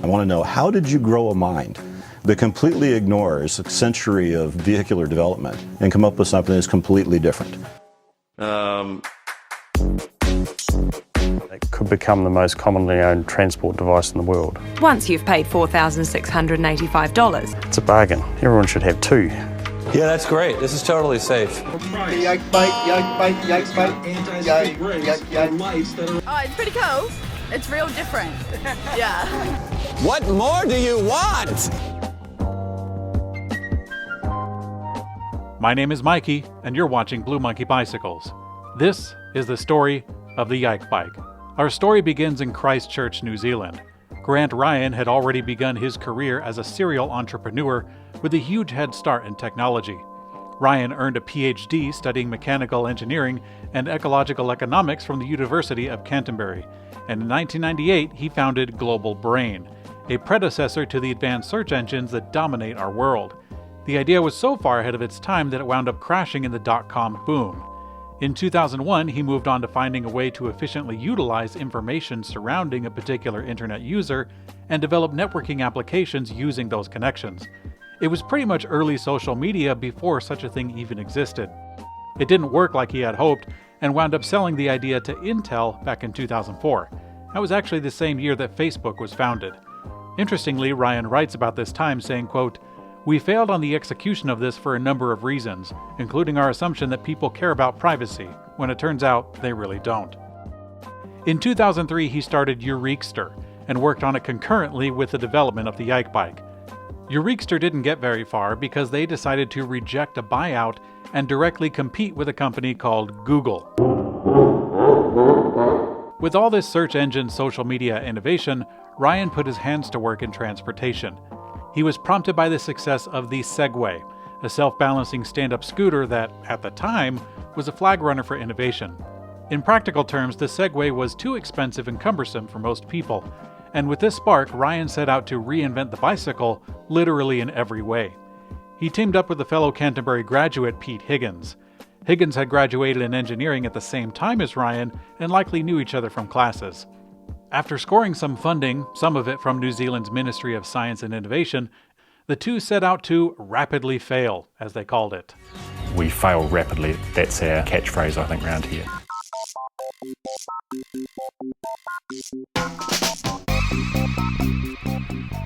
I want to know, how did you grow a mind that completely ignores a century of vehicular development and come up with something that's completely different? It could become the most commonly owned transport device in the world. Once you've paid $4,685. It's a bargain. Everyone should have two. Yeah, that's great. This is totally safe. YikeBike, YikeBike, YikeBike, Yike. Oh, it's pretty cool. It's real different. Yeah. What more do you want? My name is Mikey, and you're watching Blue Monkey Bicycles. This is the story of the YikeBike. Our story begins in Christchurch, New Zealand. Grant Ryan had already begun his career as a serial entrepreneur with a huge head start in technology. Ryan earned a PhD studying mechanical engineering and ecological economics from the University of Canterbury, and in 1998 he founded Global Brain, a predecessor to the advanced search engines that dominate our world. The idea was so far ahead of its time that it wound up crashing in the dot-com boom. In 2001, he moved on to finding a way to efficiently utilize information surrounding a particular internet user and develop networking applications using those connections. It was pretty much early social media before such a thing even existed. It didn't work like he had hoped and wound up selling the idea to Intel back in 2004. That was actually the same year that Facebook was founded. Interestingly, Ryan writes about this time saying, quote, "We failed on the execution of this for a number of reasons, including our assumption that people care about privacy, when it turns out they really don't." In 2003, he started YikeBike and worked on it concurrently with the development of the YikeBike. YikeBike didn't get very far because they decided to reject a buyout and directly compete with a company called Google. With all this search engine social media innovation, Ryan put his hands to work in transportation. He was prompted by the success of the Segway, a self-balancing stand-up scooter that, at the time, was a flag runner for innovation. In practical terms, the Segway was too expensive and cumbersome for most people, and with this spark, Ryan set out to reinvent the bicycle literally in every way. He teamed up with a fellow Canterbury graduate, Pete Higgins. Higgins had graduated in engineering at the same time as Ryan and likely knew each other from classes. After scoring some funding, some of it from New Zealand's Ministry of Science and Innovation, the two set out to rapidly fail, as they called it. We fail rapidly. That's our catchphrase, I think, around here.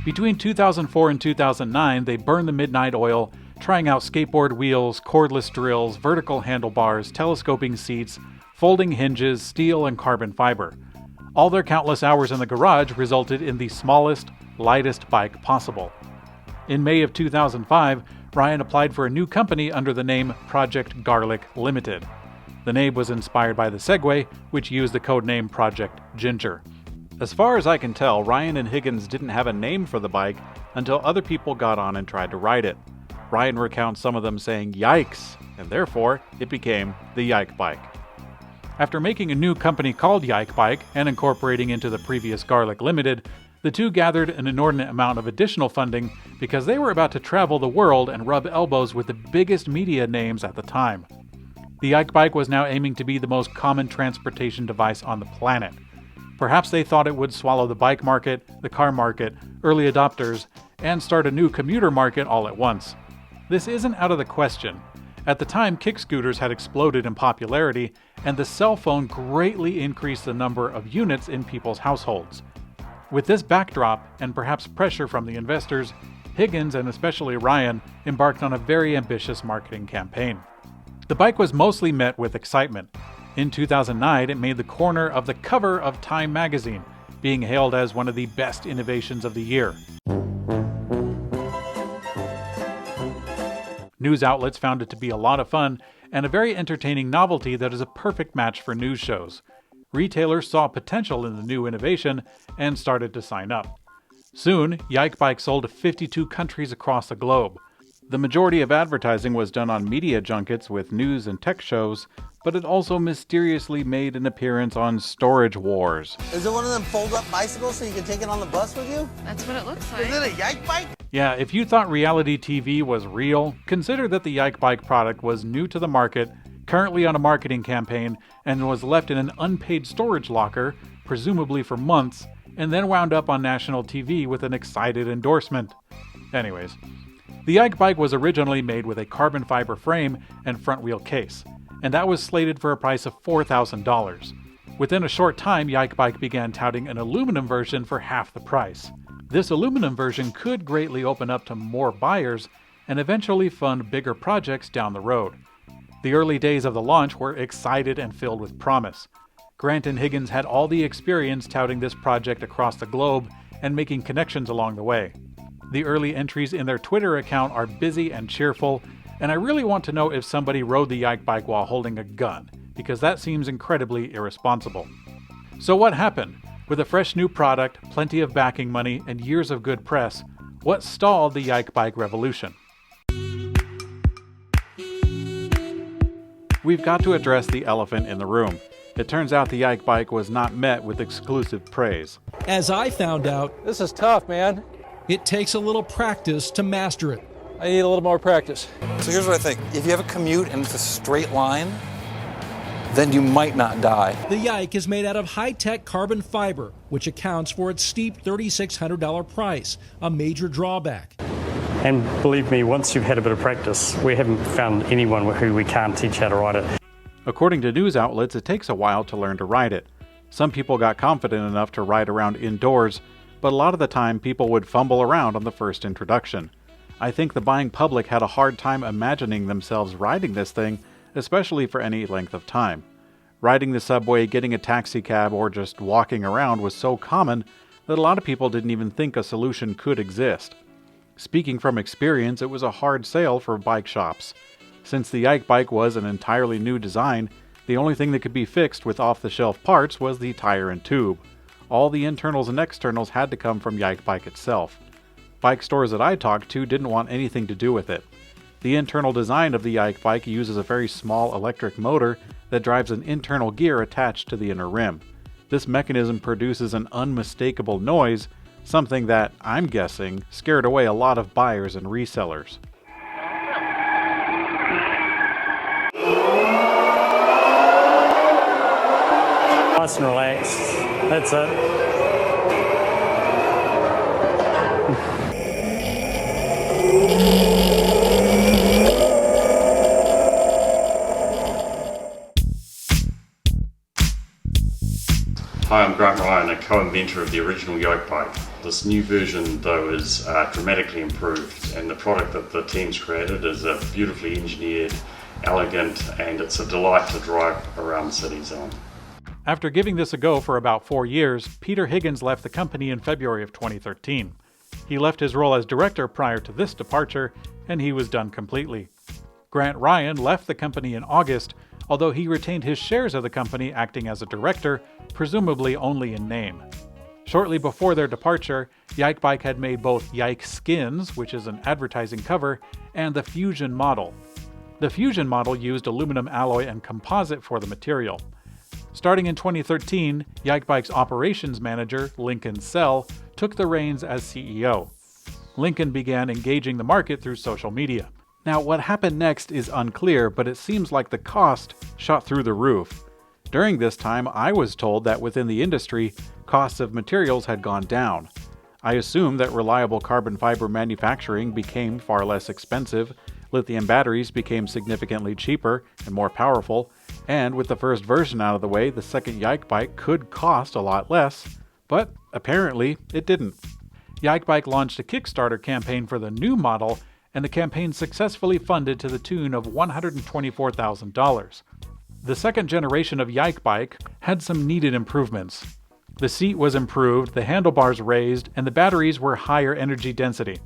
Between 2004 and 2009, they burned the midnight oil, trying out skateboard wheels, cordless drills, vertical handlebars, telescoping seats, folding hinges, steel, and carbon fiber. All their countless hours in the garage resulted in the smallest, lightest bike possible. In May of 2005, Ryan applied for a new company under the name Project Garlic Limited. The name was inspired by the Segway, which used the codename Project Ginger. As far as I can tell, Ryan and Higgins didn't have a name for the bike until other people got on and tried to ride it. Ryan recounts some of them saying "yikes," and therefore it became the YikeBike. After making a new company called YikeBike and incorporating into the previous Garlic Limited, the two gathered an inordinate amount of additional funding because they were about to travel the world and rub elbows with the biggest media names at the time. The YikeBike was now aiming to be the most common transportation device on the planet. Perhaps they thought it would swallow the bike market, the car market, early adopters, and start a new commuter market all at once. This isn't out of the question. At the time, kick scooters had exploded in popularity, and the cell phone greatly increased the number of units in people's households. With this backdrop, and perhaps pressure from the investors, Higgins, and especially Ryan, embarked on a very ambitious marketing campaign. The bike was mostly met with excitement. In 2009, it made the corner of the cover of Time magazine, being hailed as one of the best innovations of the year. News outlets found it to be a lot of fun and a very entertaining novelty that is a perfect match for news shows. Retailers saw potential in the new innovation and started to sign up. Soon, YikeBike sold to 52 countries across the globe. The majority of advertising was done on media junkets with news and tech shows, but it also mysteriously made an appearance on Storage Wars. Is it one of them fold-up bicycles so you can take it on the bus with you? That's what it looks like. Is it a YikeBike? Yeah, if you thought reality TV was real, consider that the YikeBike product was new to the market, currently on a marketing campaign, and was left in an unpaid storage locker, presumably for months, and then wound up on national TV with an excited endorsement. Anyways, the YikeBike was originally made with a carbon fiber frame and front wheel case, and that was slated for a price of $4,000. Within a short time, YikeBike began touting an aluminum version for half the price. This aluminum version could greatly open up to more buyers and eventually fund bigger projects down the road. The early days of the launch were excited and filled with promise. Grant and Higgins had all the experience touting this project across the globe and making connections along the way. The early entries in their Twitter account are busy and cheerful, and I really want to know if somebody rode the YikeBike while holding a gun, because that seems incredibly irresponsible. So what happened? With a fresh new product, plenty of backing money, and years of good press, what stalled the YikeBike revolution? We've got to address the elephant in the room. It turns out the YikeBike was not met with exclusive praise. As I found out, This is tough, man. it takes a little practice to master it. I need a little more practice. So here's what I think. If you have a commute and it's a straight line, then you might not die. The Yike is made out of high-tech carbon fiber, which accounts for its steep $3,600 price, a major drawback. And believe me, once you've had a bit of practice, we haven't found anyone who we can't teach how to ride it. According to news outlets, it takes a while to learn to ride it. Some people got confident enough to ride around indoors, but a lot of the time people would fumble around on the first introduction. I think the buying public had a hard time imagining themselves riding this thing, especially for any length of time. Riding the subway, getting a taxi cab, or just walking around was so common that a lot of people didn't even think a solution could exist. Speaking from experience, it was a hard sale for bike shops. Since the YikeBike was an entirely new design, the only thing that could be fixed with off-the-shelf parts was the tire and tube. All the internals and externals had to come from YikeBike itself. Bike stores that I talked to didn't want anything to do with it. The internal design of the YikeBike uses a very small electric motor that drives an internal gear attached to the inner rim. This mechanism produces an unmistakable noise, something that, I'm guessing, scared away a lot of buyers and resellers. Nice and relaxed. That's it. Hi, I'm Grant Ryan, a co-inventor of the original YikeBike. This new version, though, is dramatically improved, and the product that the team's created is a beautifully engineered, elegant, and it's a delight to drive around the cities on. After giving this a go for about 4 years, Peter Higgins left the company in February of 2013. He left his role as director prior to this departure, and he was done completely. Grant Ryan left the company in August, although he retained his shares of the company acting as a director, presumably only in name. Shortly before their departure, YikeBike had made both Yike Skins, which is an advertising cover, and the Fusion model. The Fusion model used aluminum alloy and composite for the material. Starting in 2013, YikeBike's operations manager, Lincoln Sell, took the reins as CEO. Lincoln began engaging the market through social media. Now, what happened next is unclear, but it seems like the cost shot through the roof. During this time, I was told that within the industry, costs of materials had gone down. I assume that reliable carbon fiber manufacturing became far less expensive, lithium batteries became significantly cheaper and more powerful, and with the first version out of the way, the second YikeBike could cost a lot less, but apparently it didn't. YikeBike launched a Kickstarter campaign for the new model, and the campaign successfully funded to the tune of $124,000. The second generation of YikeBike had some needed improvements. The seat was improved, the handlebars raised, and the batteries were higher energy density.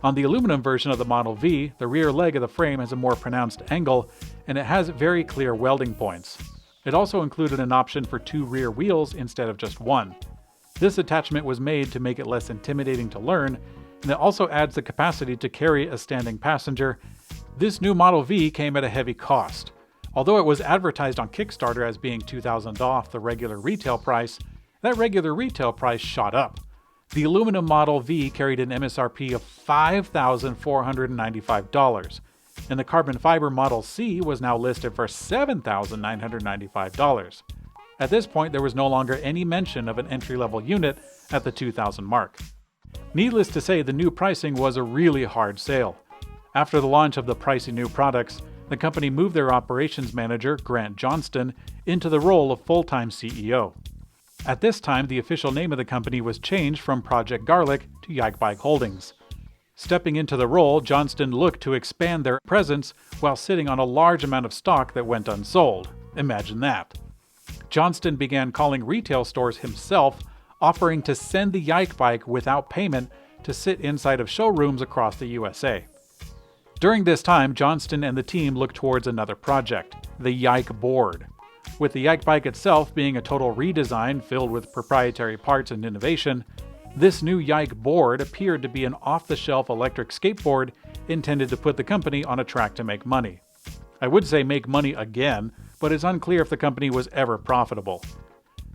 On the aluminum version of the Model V, the rear leg of the frame has a more pronounced angle, and it has very clear welding points. It also included an option for 2 rear wheels instead of just 1. This attachment was made to make it less intimidating to learn, and it also adds the capacity to carry a standing passenger. This new Model V came at a heavy cost. Although it was advertised on Kickstarter as being $2,000 off the regular retail price, that regular retail price shot up. The aluminum Model V carried an MSRP of $5,495, and the carbon fiber Model C was now listed for $7,995. At this point, there was no longer any mention of an entry-level unit at the $2,000 mark. Needless to say, the new pricing was a really hard sale. After the launch of the pricey new products, the company moved their operations manager, Grant Johnston, into the role of full-time CEO. At this time, the official name of the company was changed from Project Garlic to YikeBike Holdings. Stepping into the role, Johnston looked to expand their presence while sitting on a large amount of stock that went unsold. Imagine that. Johnston began calling retail stores himself, offering to send the YikeBike without payment to sit inside of showrooms across the USA. During this time, Johnston and the team looked towards another project, the Yike Board. With the YikeBike itself being a total redesign filled with proprietary parts and innovation, this new Yike Board appeared to be an off-the-shelf electric skateboard intended to put the company on a track to make money. I would say make money again, but it's unclear if the company was ever profitable.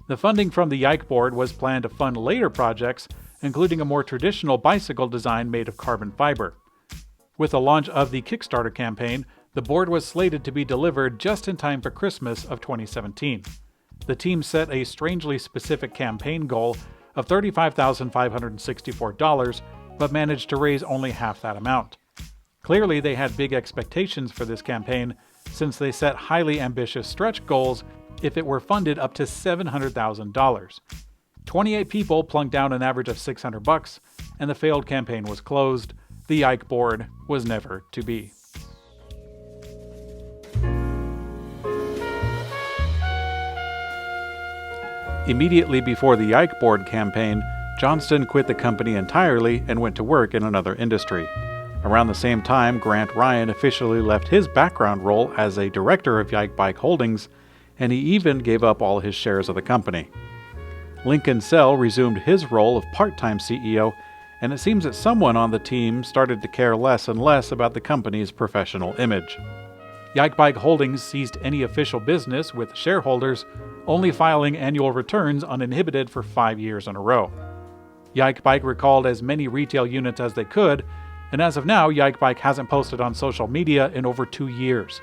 The funding from the Yike Board was planned to fund later projects, including a more traditional bicycle design made of carbon fiber. With the launch of the Kickstarter campaign, the board was slated to be delivered just in time for Christmas of 2017. The team set a strangely specific campaign goal of $35,564, but managed to raise only half that amount. Clearly, they had big expectations for this campaign, since they set highly ambitious stretch goals if it were funded up to $700,000. 28 people plunked down an average of $600, and the failed campaign was closed. The Yike Board was never to be. Immediately before the Yike Board campaign, Johnston quit the company entirely and went to work in another industry. Around the same time, Grant Ryan officially left his background role as a director of YikeBike Holdings, and he even gave up all his shares of the company. Lincoln Sell resumed his role of part-time CEO, and it seems that someone on the team started to care less and less about the company's professional image. YikeBike Holdings ceased any official business with shareholders, only filing annual returns uninhibited for 5 years in a row. YikeBike recalled as many retail units as they could, and as of now, YikeBike hasn't posted on social media in over 2 years.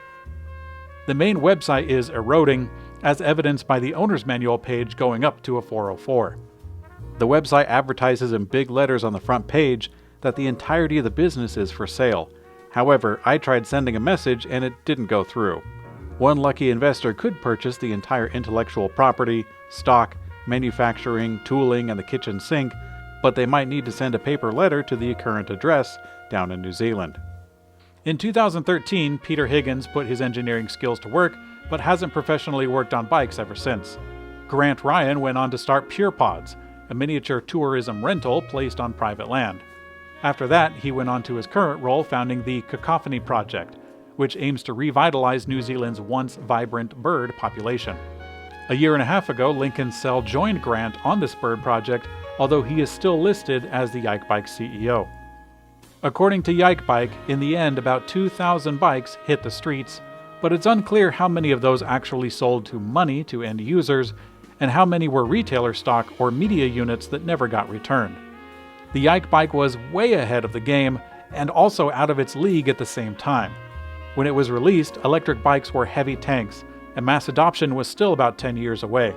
The main website is eroding, as evidenced by the owner's manual page going up to a 404. The website advertises in big letters on the front page that the entirety of the business is for sale. However, I tried sending a message and it didn't go through. One lucky investor could purchase the entire intellectual property, stock, manufacturing, tooling, and the kitchen sink, but they might need to send a paper letter to the current address down in New Zealand. In 2013, Peter Higgins put his engineering skills to work, but hasn't professionally worked on bikes ever since. Grant Ryan went on to start Pure Pods, a miniature tourism rental placed on private land. After that, he went on to his current role founding the Cacophony Project, which aims to revitalize New Zealand's once vibrant bird population. A year and a half ago, Lincoln Sell joined Grant on this bird project, although he is still listed as the YikeBike CEO. According to YikeBike, in the end about 2,000 bikes hit the streets, but it's unclear how many of those actually sold to money to end users, and how many were retailer stock or media units that never got returned. The YikeBike was way ahead of the game, and also out of its league at the same time. When it was released, electric bikes were heavy tanks, and mass adoption was still about 10 years away.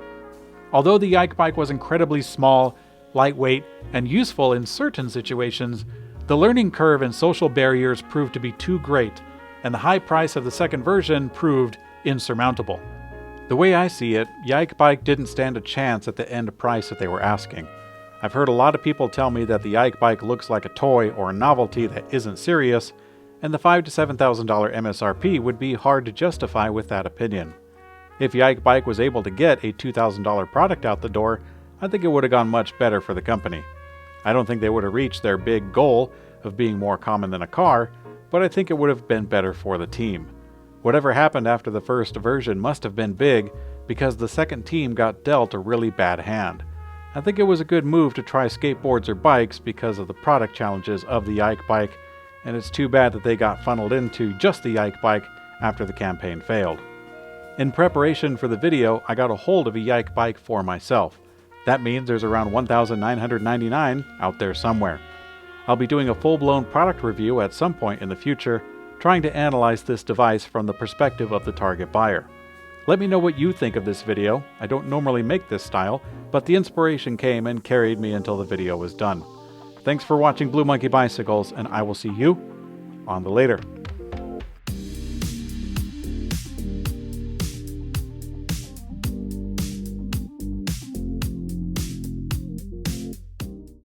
Although the YikeBike was incredibly small, lightweight, and useful in certain situations, the learning curve and social barriers proved to be too great, and the high price of the second version proved insurmountable. The way I see it, YikeBike didn't stand a chance at the end price that they were asking. I've heard a lot of people tell me that the YikeBike looks like a toy or a novelty that isn't serious, and the $5,000 to $7,000 MSRP would be hard to justify with that opinion. If YikeBike was able to get a $2,000 product out the door, I think it would have gone much better for the company. I don't think they would have reached their big goal of being more common than a car, but I think it would have been better for the team. Whatever happened after the first version must have been big, because the second team got dealt a really bad hand. I think it was a good move to try skateboards or bikes because of the product challenges of the YikeBike, and it's too bad that they got funneled into just the YikeBike after the campaign failed. In preparation for the video, I got a hold of a YikeBike for myself. That means there's around 1,999 out there somewhere. I'll be doing a full-blown product review at some point in the future, trying to analyze this device from the perspective of the target buyer. Let me know what you think of this video. I don't normally make this style, but the inspiration came and carried me until the video was done. Thanks for watching Blue Monkey Bicycles, and I will see you on the later.